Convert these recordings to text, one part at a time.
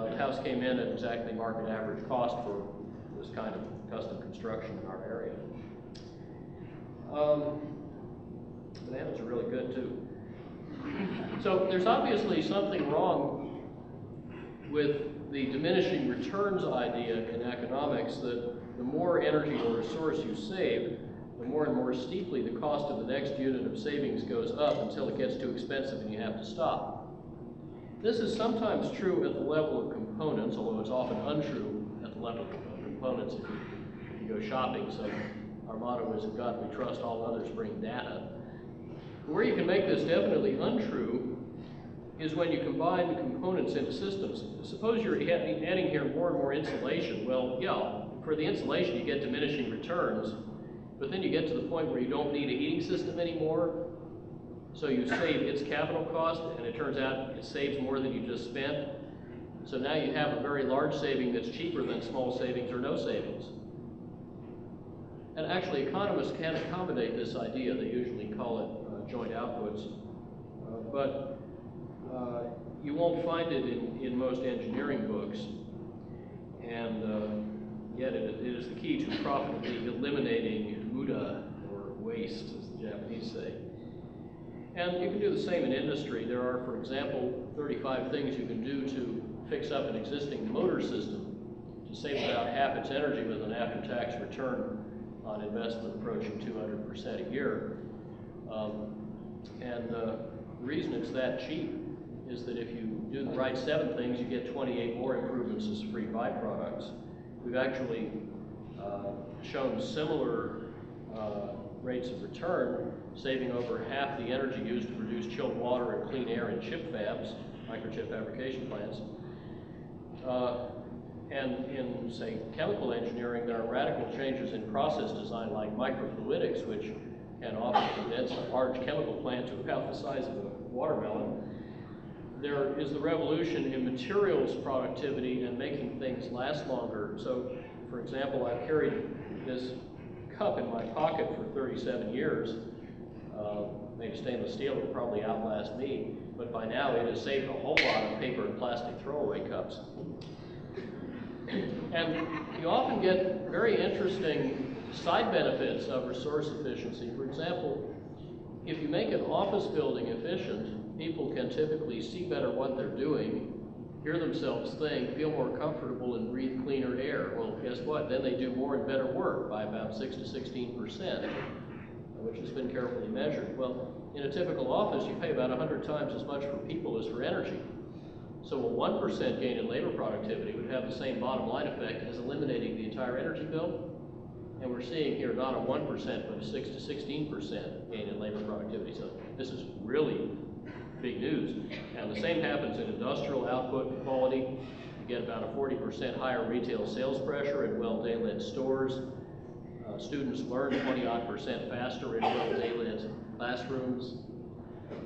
The house came in at exactly market average cost for this kind of custom construction in our area. Bananas are really good too. So there's obviously something wrong with the diminishing returns idea in economics, that the more energy or resource you save, the more and more steeply the cost of the next unit of savings goes up until it gets too expensive and you have to stop. This is sometimes true at the level of components, although it's often untrue at the level of components if you go shopping. So our motto is, "In God we trust, all others bring data." Where you can make this definitely untrue is when you combine the components into systems. Suppose you're adding here more and more insulation. Well, yeah, for the insulation you get diminishing returns, but then you get to the point where you don't need a heating system anymore, so you save its capital cost, and it turns out it saves more than you just spent. So now you have a very large saving that's cheaper than small savings or no savings. And actually, economists can accommodate this idea. They usually call it joint outputs. But you won't find it in most engineering books. And yet it is the key to profitably eliminating muda, or waste, as the Japanese say. And you can do the same in industry. There are, for example, 35 things you can do to fix up an existing motor system to save about half its energy with an after-tax return on investment approaching 200% a year. And the reason it's that cheap is that if you do the right 7 things, you get 28 more improvements as free byproducts. We've actually shown similar rates of return, saving over half the energy used to produce chilled water and clean air in chip fabs, microchip fabrication plants. And in, say, chemical engineering, there are radical changes in process design like microfluidics, which can often condense a large chemical plant to about the size of a watermelon. There is the revolution in materials productivity and making things last longer. So, for example, I've carried this cup in my pocket for 37 years. Made of stainless steel, it will probably outlast me, but by now it has saved a whole lot of paper and plastic throwaway cups. And you often get very interesting side benefits of resource efficiency. For example, if you make an office building efficient, people can typically see better what they're doing, hear themselves think, feel more comfortable, and breathe cleaner air. Well, guess what? Then they do more and better work by about 6 to 16%, which has been carefully measured. Well, in a typical office, you pay about 100 times as much for people as for energy. So a 1% gain in labor productivity would have the same bottom line effect as eliminating the entire energy bill. And we're seeing here not a 1%, but a 6 to 16% gain in labor productivity. So this is really big news. And the same happens in industrial output and quality. You get about a 40% higher retail sales pressure in well-daylit stores. Students learn 20-odd% faster in well-daylit classrooms.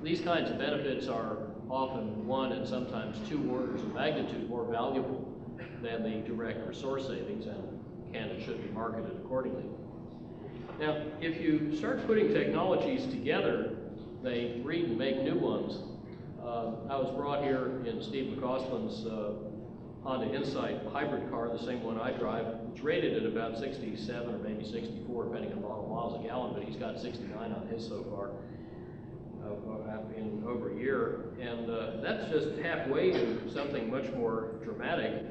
These kinds of benefits are often 1 and sometimes 2 orders of magnitude more valuable than the direct resource savings, and can and should be marketed accordingly. Now, if you start putting technologies together, they breed and make new ones. I was brought here in Steve McCausland's Honda Insight hybrid car, the same one I drive. It's rated at about 67 or maybe 64, depending on miles a gallon, but he's got 69 on his so far in over a year. And that's just halfway to something much more dramatic,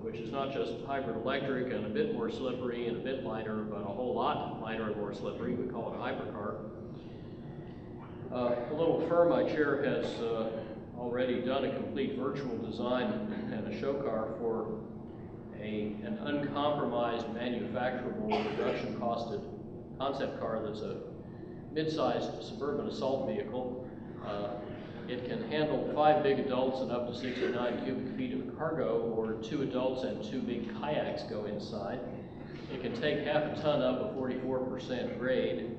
which is not just hybrid electric and a bit more slippery and a bit lighter, but a whole lot lighter and more slippery. We call it a hypercar. The little firm I chair has already done a complete virtual design and a show car for an uncompromised, manufacturable, production costed concept car that's a mid-sized suburban assault vehicle. It can handle 5 big adults and up to 69 cubic feet of cargo, or 2 adults and 2 big kayaks go inside. It can take half a ton up a 44% grade.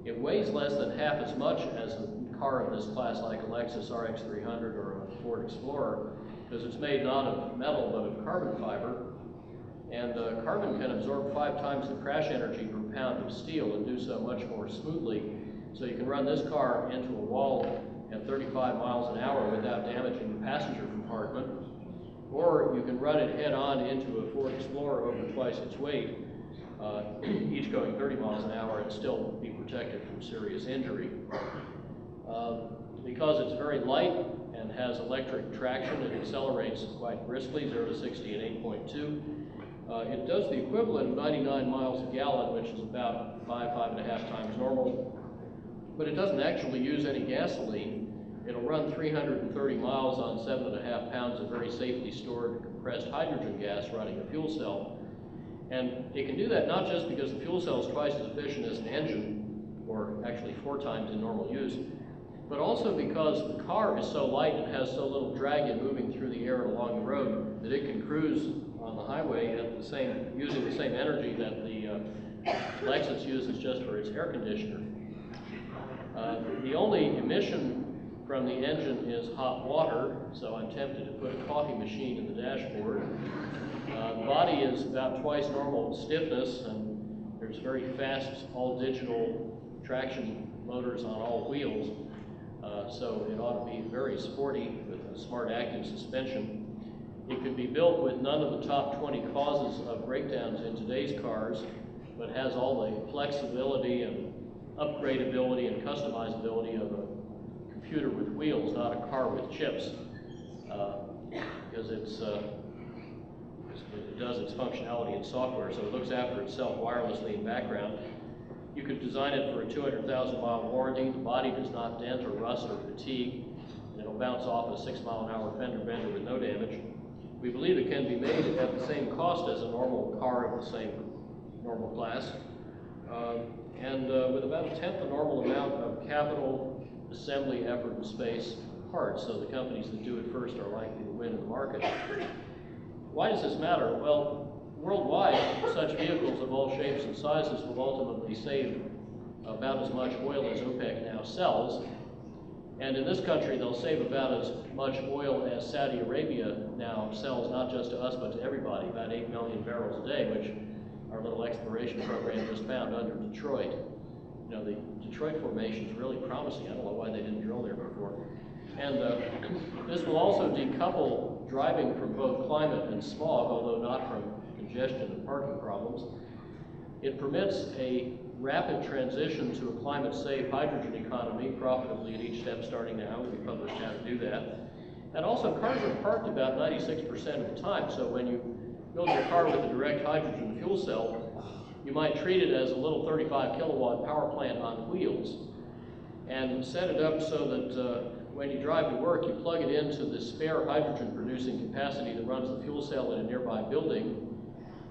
It weighs less than half as much as a car of this class like a Lexus RX 300 or a Ford Explorer, because it's made not of metal but of carbon fiber. And carbon can absorb 5 times the crash energy per pound of steel and do so much more smoothly. So you can run this car into a wall at 35 miles an hour without damaging the passenger compartment. or you can run it head-on into a Ford Explorer over twice its weight, each going 30 miles an hour, and still be protected from serious injury. Because it's very light and has electric traction, it accelerates quite briskly, 0 to 60 in 8.2. It does the equivalent of 99 miles a gallon, which is about 5.5 times normal, but it doesn't actually use any gasoline. It'll run 330 miles on 7.5 pounds of very safely stored compressed hydrogen gas running a fuel cell. And it can do that not just because the fuel cell is twice as efficient as an engine, or actually 4 times in normal use, but also because the car is so light and has so little drag in moving through the air and along the road that it can cruise on the highway at using the same energy that the Lexus uses just for its air conditioner. The only emission from the engine is hot water, so I'm tempted to put a coffee machine in the dashboard. The body is about twice normal stiffness, and there's very fast, all-digital traction motors on all wheels, so it ought to be very sporty with a smart active suspension. It could be built with none of the top 20 causes of breakdowns in today's cars, but has all the flexibility and upgradability and customizability of a computer with wheels, not a car with chips, because it does its functionality in software, so it looks after itself wirelessly in background. You could design it for a 200,000-mile warranty. The body does not dent or rust or fatigue. It'll bounce off a 6-mile-an-hour fender bender with no damage. We believe it can be made at the same cost as a normal car of the same normal class, and with about a tenth the normal amount of capital, assembly, effort, and space parts, so the companies that do it first are likely to win in the market. Why does this matter? Well, worldwide, such vehicles of all shapes and sizes will ultimately save about as much oil as OPEC now sells. And in this country, they'll save about as much oil as Saudi Arabia now sells, not just to us, but to everybody, about 8 million barrels a day, which our little exploration program just found under Detroit. You know, the Detroit formation is really promising. I don't know why they didn't drill there before. And this will also decouple driving from both climate and smog, although not from congestion and parking problems. It permits a rapid transition to a climate-safe hydrogen economy profitably at each step starting now. We published how to do that. And also, cars are parked about 96% of the time, so when you build your car with a direct hydrogen fuel cell, you might treat it as a little 35 kilowatt power plant on wheels and set it up so that when you drive to work, you plug it into the spare hydrogen producing capacity that runs the fuel cell in a nearby building,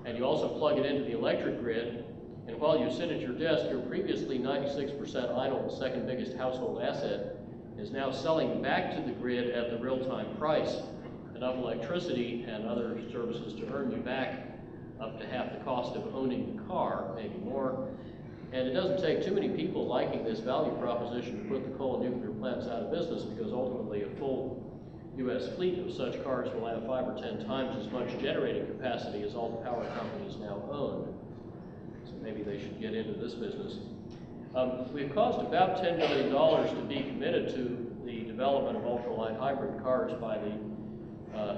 and you also plug it into the electric grid. And while you sit at your desk, your previously 96% idle second biggest household asset is now selling back to the grid at the real-time price enough electricity and other services to earn you back up to half the cost of owning the car, maybe more. And it doesn't take too many people liking this value proposition to put the coal and nuclear plants out of business, because ultimately a full U.S. fleet of such cars will have 5 or 10 times as much generating capacity as all the power companies now own. So maybe they should get into this business. We've caused about $10 million to be committed to the development of ultralight hybrid cars by the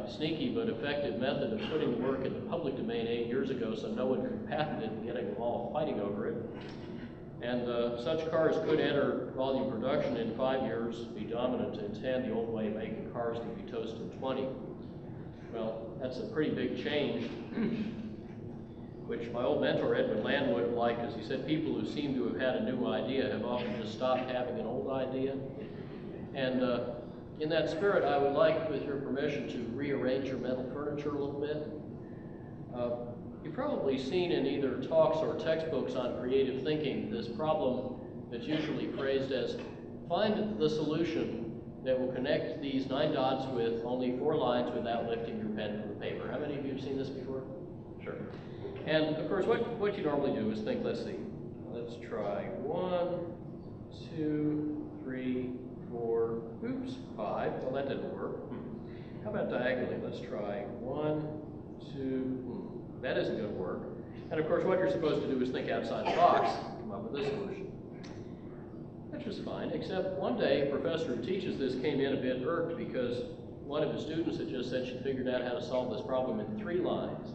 sneaky but effective method of putting the work in the public domain 8 years ago, so no one could patent it and getting them all fighting over it. And such cars could enter volume production in 5 years, be dominant in 10. The old way of making cars could be toast in 20. Well, that's a pretty big change, which my old mentor Edwin Land would have liked, because he said people who seem to have had a new idea have often just stopped having an old idea. And in that spirit, I would like, with your permission, to rearrange your mental furniture a little bit. You've probably seen in either talks or textbooks on creative thinking this problem that's usually phrased as, find the solution that will connect these 9 dots with only 4 lines without lifting your pen from the paper. How many of you have seen this before? Sure. And of course, what you normally do is think, let's see, let's try 1, 2, 3, 4, oops, 5. Well, that didn't work. How about diagonally? Let's try 1, 2, that isn't going to work. And of course, what you're supposed to do is think outside the box, come up with this solution. That's just fine, except one day a professor who teaches this came in a bit irked because one of his students had just said she figured out how to solve this problem in 3 lines.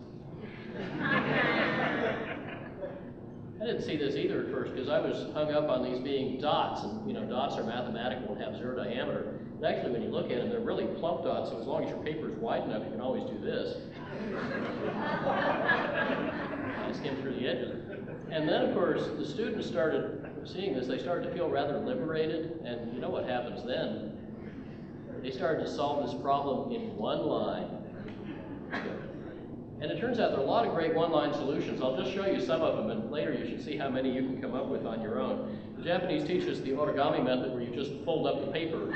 I didn't see this either at first because I was hung up on these being dots, and you know, dots are mathematical and have 0 diameter. But actually, when you look at them, they're really plump dots, so as long as your paper is wide enough, you can always do this. You skim through the edges. And then, of course, the students started seeing this. They started to feel rather liberated, and you know what happens then? They started to solve this problem in 1 line. And it turns out there are a lot of great 1-line solutions. I'll just show you some of them, and later you should see how many you can come up with on your own. The Japanese teach us the origami method, where you just fold up the paper.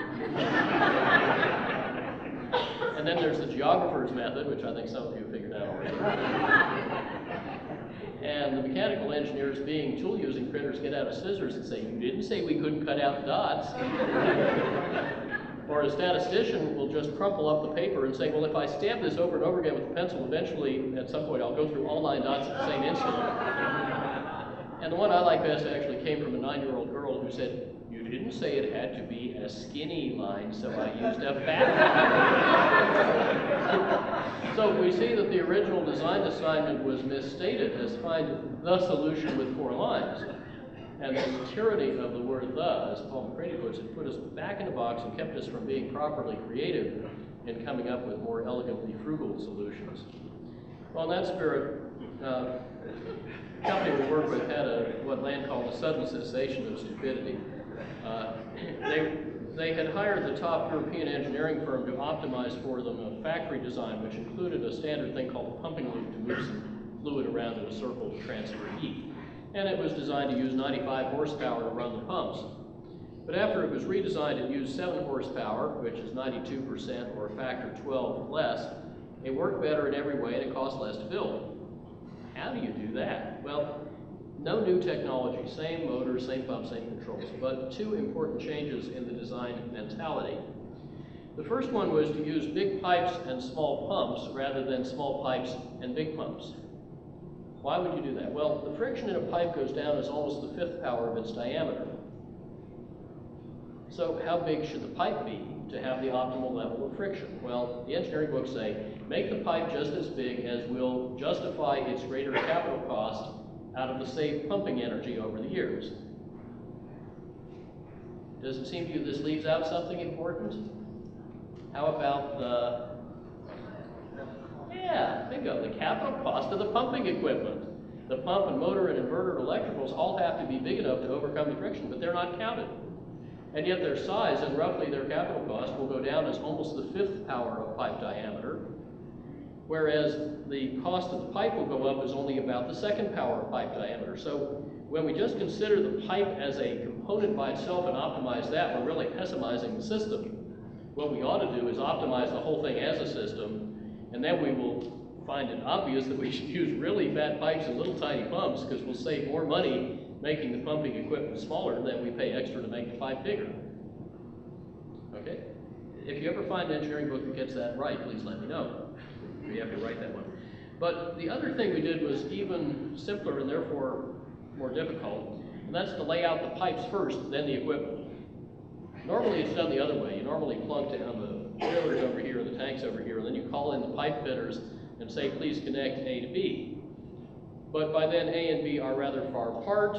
And then there's the geographer's method, which I think some of you figured out already. And the mechanical engineers, being tool-using printers, get out a scissors and say, "You didn't say we couldn't cut out dots." Or a statistician will just crumple up the paper and say, "Well, if I stamp this over and over again with a pencil, eventually, at some point, I'll go through all 9 dots at the same instant." And the one I like best actually came from a 9-year-old girl who said, "You didn't say it had to be a skinny line, so I used a fat line." So we see that the original design assignment was misstated as find the solution with 4 lines. And the tyranny of the word "the," as Paul McCready puts it, put us back in a box and kept us from being properly creative in coming up with more elegantly frugal solutions. Well, in that spirit, the company we work with had what Land called a sudden cessation of stupidity. They had hired the top European engineering firm to optimize for them a factory design which included a standard thing called a pumping loop to move some fluid around in a circle to transfer heat. And it was designed to use 95 horsepower to run the pumps. But after it was redesigned, it used 7 horsepower, which is 92% or a factor 12 less. It worked better in every way and it cost less to build. How do you do that? Well, no new technology, same motor, same pump, same controls, but 2 important changes in the design mentality. The first one was to use big pipes and small pumps rather than small pipes and big pumps. Why would you do that? Well, the friction in a pipe goes down as almost the 5th power of its diameter. So how big should the pipe be to have the optimal level of friction? Well, the engineering books say, make the pipe just as big as will justify its greater capital cost out of the saved pumping energy over the years. Does it seem to you this leaves out something important? How about the bingo, the capital cost of the pumping equipment. The pump and motor and inverter and electricals all have to be big enough to overcome the friction, but they're not counted. And yet their size and roughly their capital cost will go down as almost the 5th power of pipe diameter, whereas the cost of the pipe will go up as only about the 2nd power of pipe diameter. So when we just consider the pipe as a component by itself and optimize that, we're really pessimizing the system. What we ought to do is optimize the whole thing as a system, and then we will find it obvious that we should use really fat pipes and little tiny pumps because we'll save more money making the pumping equipment smaller than we pay extra to make the pipe bigger. Okay? If you ever find an engineering book that gets that right, please let me know. You have to write that one. But the other thing we did was even simpler and therefore more difficult, and that's to lay out the pipes first, then the equipment. Normally it's done the other way. You normally plug down the boilers over here, the tanks over here, and then you call in the pipe fitters and say, please connect A to B. But by then A and B are rather far apart.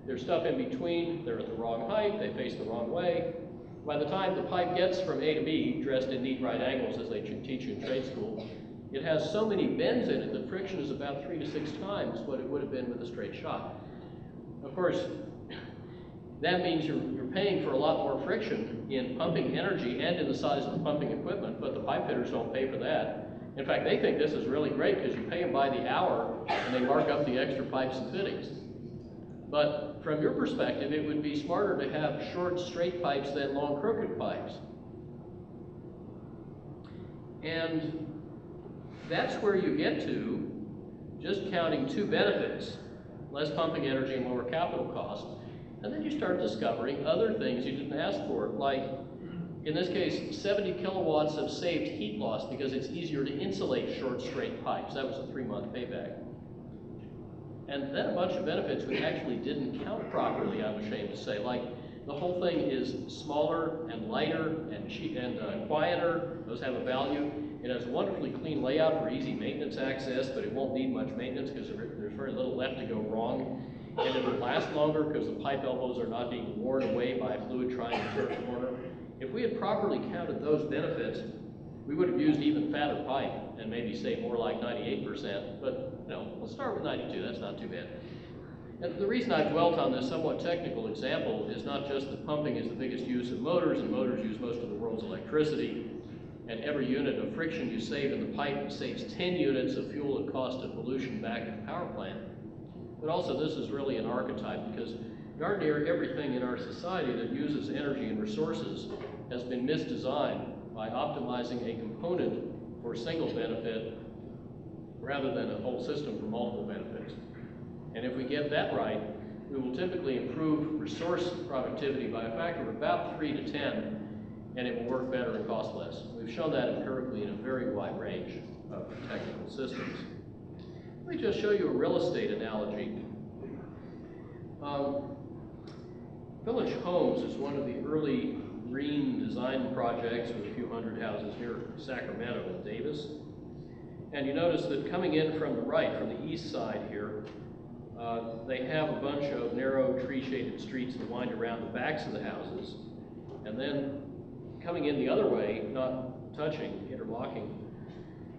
There's stuff in between. They're at the wrong height. They face the wrong way. By the time the pipe gets from A to B, dressed in neat right angles as they teach you in trade school, it has so many bends in it that friction is about 3 to 6 times what it would have been with a straight shot. Of course, that means you're paying for a lot more friction in pumping energy and in the size of the pumping equipment, but the pipe fitters don't pay for that. In fact, they think this is really great because you pay them by the hour and they mark up the extra pipes and fittings. But from your perspective, it would be smarter to have short, straight pipes than long, crooked pipes. And that's where you get to just counting 2 benefits, less pumping energy and lower capital cost. And then you start discovering other things you didn't ask for, like, in this case, 70 kilowatts of saved heat loss because it's easier to insulate short, straight pipes. That was a 3-month payback. And then a bunch of benefits we actually didn't count properly, I'm ashamed to say, like the whole thing is smaller and lighter and cheap and quieter. Those have a value. It has a wonderfully clean layout for easy maintenance access, but it won't need much maintenance because there's very little left to go wrong. And it will last longer because the pipe elbows are not being worn away by fluid trying to turn a corner. If we had properly counted those benefits, we would have used even fatter pipe and maybe say more like 98%, but no, let's start with 92, that's not too bad. And the reason I've dwelt on this somewhat technical example is not just that pumping is the biggest use of motors, and motors use most of the world's electricity, and every unit of friction you save in the pipe saves 10 units of fuel and cost of pollution back at the power plant. But also this is really an archetype because darn near everything in our society that uses energy and resources has been misdesigned by optimizing a component for single benefit rather than a whole system for multiple benefits. And if we get that right, we will typically improve resource productivity by a factor of about 3 to 10, and it will work better and cost less. We've shown that empirically in a very wide range of technical systems. Let me just show you a real estate analogy. Village Homes is one of the early green design projects with a few hundred houses near Sacramento and Davis. And you notice that coming in from the right, from the east side here, they have a bunch of narrow tree-shaded streets that wind around the backs of the houses. And then coming in the other way, not touching, interlocking,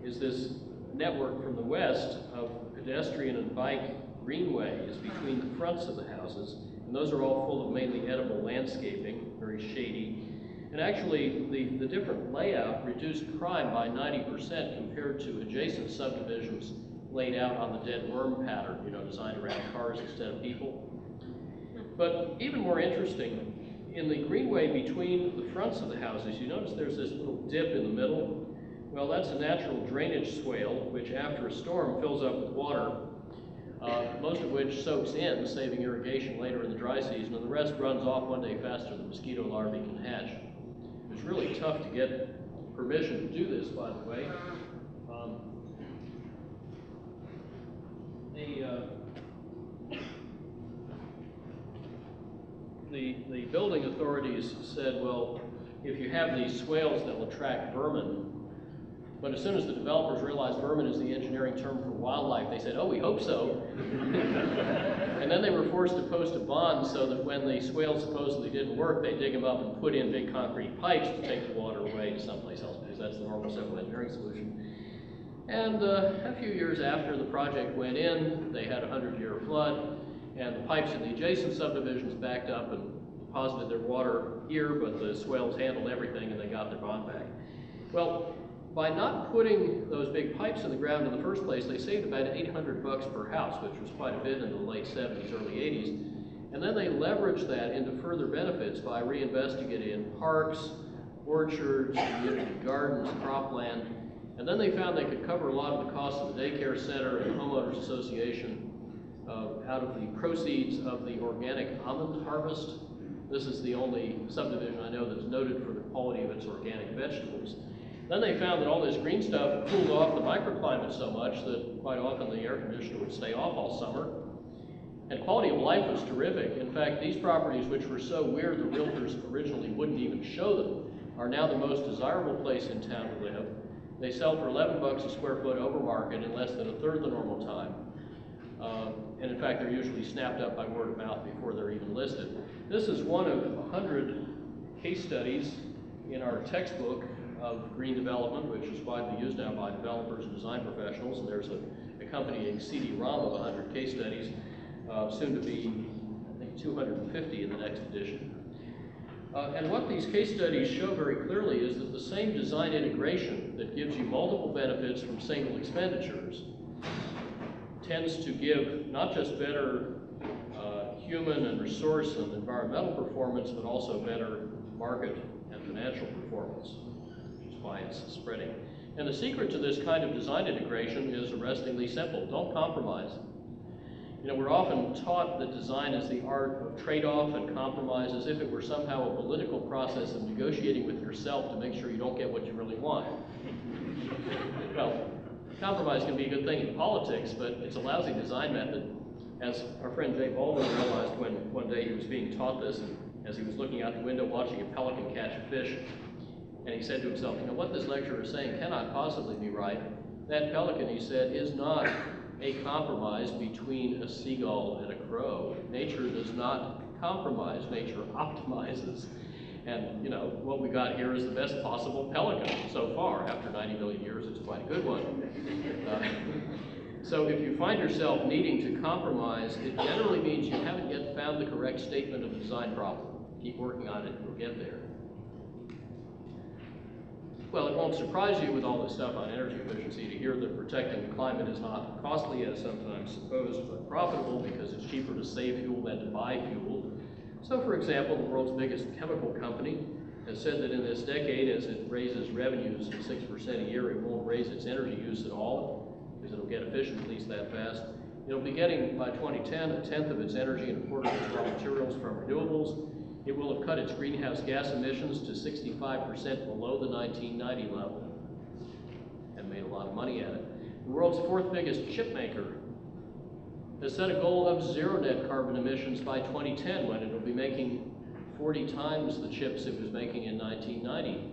is this network from the west of pedestrian and bike greenways between the fronts of the houses. And those are all full of mainly edible landscaping, very shady. And actually, the different layout reduced crime by 90% compared to adjacent subdivisions laid out on the dead worm pattern, designed around cars instead of people. But even more interesting, in the greenway between the fronts of the houses, you notice there's this little dip in the middle. Well, that's a natural drainage swale, which after a storm fills up with water, most of which soaks in, saving irrigation later in the dry season, and the rest runs off one day faster than mosquito larvae can hatch. It's really tough to get permission to do this, by the way. The building authorities said, well, if you have these swales, they'll attract vermin. But as soon as the developers realized vermin is the engineering term for wildlife, they said, oh, we hope so. And then they were forced to post a bond so that when the swales supposedly didn't work, they dig them up and put in big concrete pipes to take the water away to someplace else, because that's the normal civil engineering solution. And a few years after the project went in, they had a 100-year flood, and the pipes in the adjacent subdivisions backed up and deposited their water here, but the swales handled everything and they got their bond back. Well, by not putting those big pipes in the ground in the first place, they saved about $800 per house, which was quite a bit in the late 70s, early 80s. And then they leveraged that into further benefits by reinvesting it in parks, orchards, community gardens, cropland. And then they found they could cover a lot of the costs of the daycare center and the homeowners association out of the proceeds of the organic almond harvest. This is the only subdivision I know that's noted for the quality of its organic vegetables. Then they found that all this green stuff cooled off the microclimate so much that quite often the air conditioner would stay off all summer. And quality of life was terrific. In fact, these properties, which were so weird the realtors originally wouldn't even show them, are now the most desirable place in town to live. They sell for $11 a square foot over market in less than a third the normal time. And in fact, they're usually snapped up by word of mouth before they're even listed. This is one of 100 case studies in our textbook of green development, which is widely used now by developers and design professionals. And there's an accompanying CD-ROM of 100 case studies, soon to be, I think, 250 in the next edition. And what these case studies show very clearly is that the same design integration that gives you multiple benefits from single expenditures tends to give not just better human and resource and environmental performance, but also better market and financial performance, which is why it's spreading. And the secret to this kind of design integration is arrestingly simple. Don't compromise. We're often taught that design is the art of trade-off and compromise, as if it were somehow a political process of negotiating with yourself to make sure you don't get what you really want. Well, compromise can be a good thing in politics, but it's a lousy design method, as our friend Jay Baldwin realized when one day he was being taught this as he was looking out the window watching a pelican catch a fish. And he said to himself, you know, what this lecturer is saying cannot possibly be right. That pelican, he said, is not a compromise between a seagull and a crow. Nature does not compromise, nature optimizes. And, you know, what we got here is the best possible pelican so far. After 90 million years, it's quite a good one. So if you find yourself needing to compromise, it generally means you haven't yet found the correct statement of the design problem. Keep working on it, you'll get there. Well, it won't surprise you with all this stuff on energy efficiency to hear that protecting the climate is not costly as sometimes supposed, but profitable because it's cheaper to save fuel than to buy fuel. So, for example, the world's biggest chemical company has said that in this decade, as it raises revenues 6% a year, it won't raise its energy use at all, because it'll get efficient at least that fast. It'll be getting, by 2010, a tenth of its energy and a quarter of its raw materials from renewables. It will have cut its greenhouse gas emissions to 65% below the 1990 level and made a lot of money at it. The world's fourth biggest chip maker has set a goal of zero net carbon emissions by 2010, when it will be making 40 times the chips it was making in 1990,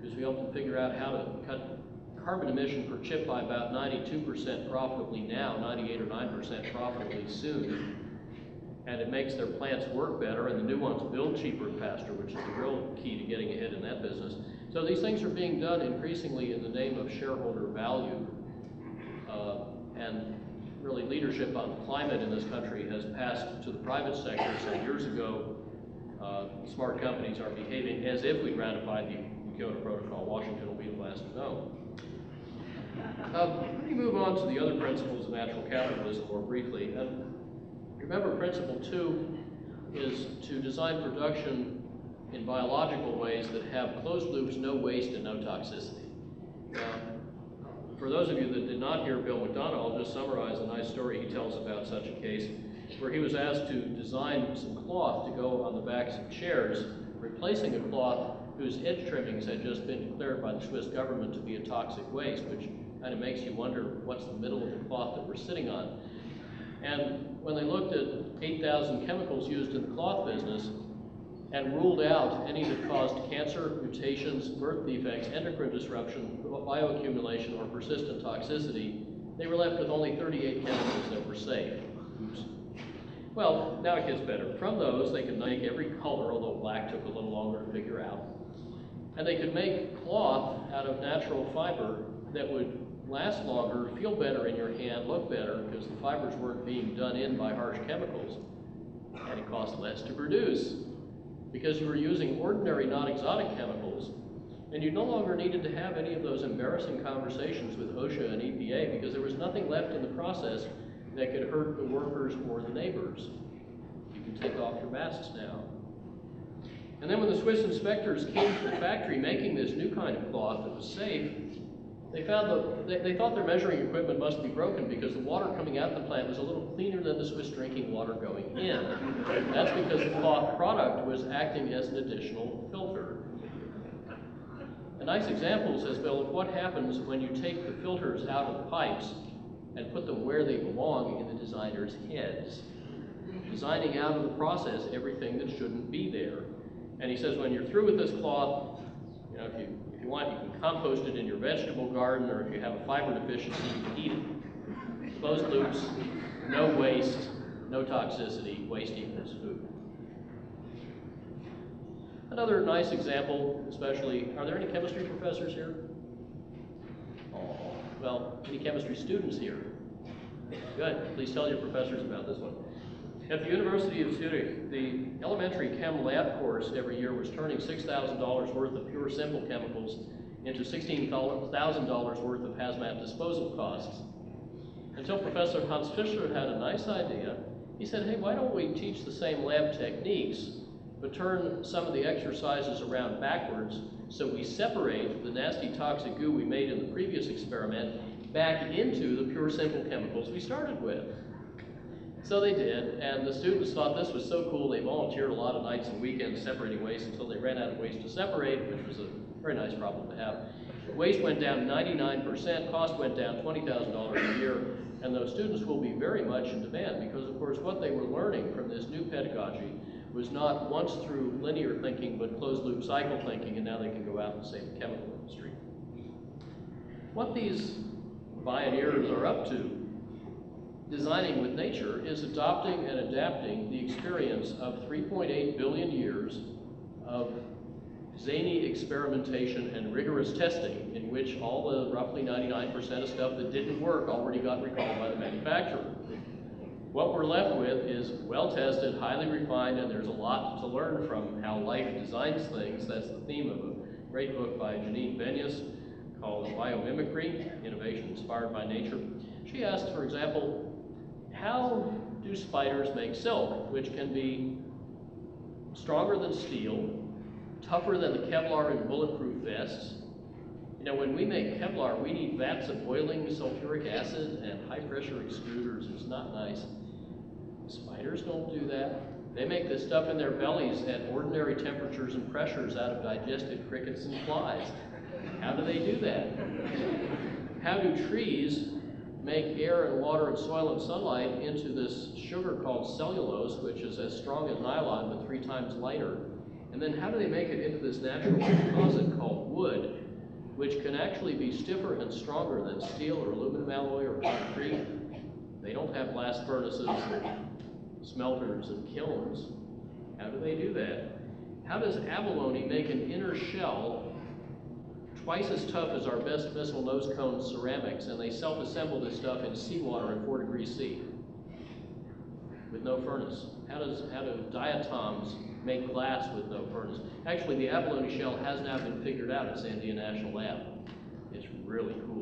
because we hope to figure out how to cut carbon emission per chip by about 92% profitably now, 98 or 9% profitably soon. And it makes their plants work better, and the new ones build cheaper and faster, which is the real key to getting ahead in that business. So these things are being done increasingly in the name of shareholder value. And really leadership on climate in this country has passed to the private sector. Some years ago, smart companies are behaving as if we'd ratified the Kyoto Protocol. Washington will be the last to know. Let me move on to the other principles of natural capitalism more briefly. Remember, principle 2 is to design production in biological ways that have closed loops, no waste, and no toxicity. For those of you that did not hear Bill McDonough, I'll just summarize a nice story he tells about such a case, where he was asked to design some cloth to go on the backs of chairs, replacing a cloth whose edge trimmings had just been declared by the Swiss government to be a toxic waste, which kind of makes you wonder what's the middle of the cloth that we're sitting on. And when they looked at 8,000 chemicals used in the cloth business and ruled out any that caused cancer, mutations, birth defects, endocrine disruption, bioaccumulation, or persistent toxicity, they were left with only 38 chemicals that were safe. Oops. Well, now it gets better. From those, they could make every color, although black took a little longer to figure out. And they could make cloth out of natural fiber that would last longer, feel better in your hand, look better, because the fibers weren't being done in by harsh chemicals. And it cost less to produce, because you were using ordinary, non-exotic chemicals, and you no longer needed to have any of those embarrassing conversations with OSHA and EPA, because there was nothing left in the process that could hurt the workers or the neighbors. You can take off your masks now. And then when the Swiss inspectors came to the factory making this new kind of cloth that was safe, they found that they thought their measuring equipment must be broken, because the water coming out of the plant was a little cleaner than the Swiss drinking water going in. That's because the cloth product was acting as an additional filter. A nice example, says Bill, of what happens when you take the filters out of the pipes and put them where they belong in the designer's heads, designing out of the process everything that shouldn't be there. And he says when you're through with this cloth, you know, if you want, you can compost it in your vegetable garden, or if you have a fiber deficiency, you can eat it. Closed loops, no waste, no toxicity. Waste equals food. Another nice example, especially, are there any chemistry professors here? Oh, well, any chemistry students here? Good, please tell your professors about this one. At the University of Zurich, the elementary chem lab course every year was turning $6,000 worth of pure simple chemicals into $16,000 worth of hazmat disposal costs. Until Professor Hans Fischer had a nice idea. He said, hey, why don't we teach the same lab techniques, but turn some of the exercises around backwards, so we separate the nasty toxic goo we made in the previous experiment back into the pure simple chemicals we started with. So they did, and the students thought this was so cool, they volunteered a lot of nights and weekends separating waste until they ran out of waste to separate, which was a very nice problem to have. Waste went down 99%, cost went down $20,000 a year, and those students will be very much in demand, because of course what they were learning from this new pedagogy was not once through linear thinking, but closed loop cycle thinking, and now they can go out and save the chemical industry. What these pioneers are up to, designing with nature, is adopting and adapting the experience of 3.8 billion years of zany experimentation and rigorous testing, in which all the roughly 99% of stuff that didn't work already got recalled by the manufacturer. What we're left with is well-tested, highly refined, and there's a lot to learn from how life designs things. That's the theme of a great book by Janine Benyus called Biomimicry, Innovation Inspired by Nature. She asked, for example, how do spiders make silk, which can be stronger than steel, tougher than the Kevlar in bulletproof vests? You know, when we make Kevlar, we need vats of boiling sulfuric acid and high-pressure extruders. It's not nice. Spiders don't do that. They make this stuff in their bellies at ordinary temperatures and pressures out of digested crickets and flies. How do they do that? How do trees make air and water and soil and sunlight into this sugar called cellulose, which is as strong as nylon but 3 times lighter? And then how do they make it into this natural composite called wood, which can actually be stiffer and stronger than steel or aluminum alloy or concrete? They don't have blast furnaces and smelters and kilns. How do they do that? How does abalone make an inner shell twice as tough as our best missile nose cone ceramics, and they self-assemble this stuff in seawater at 4 degrees C with no furnace? How do diatoms make glass with no furnace? Actually, the abalone shell has now been figured out at Sandia National Lab. It's really cool.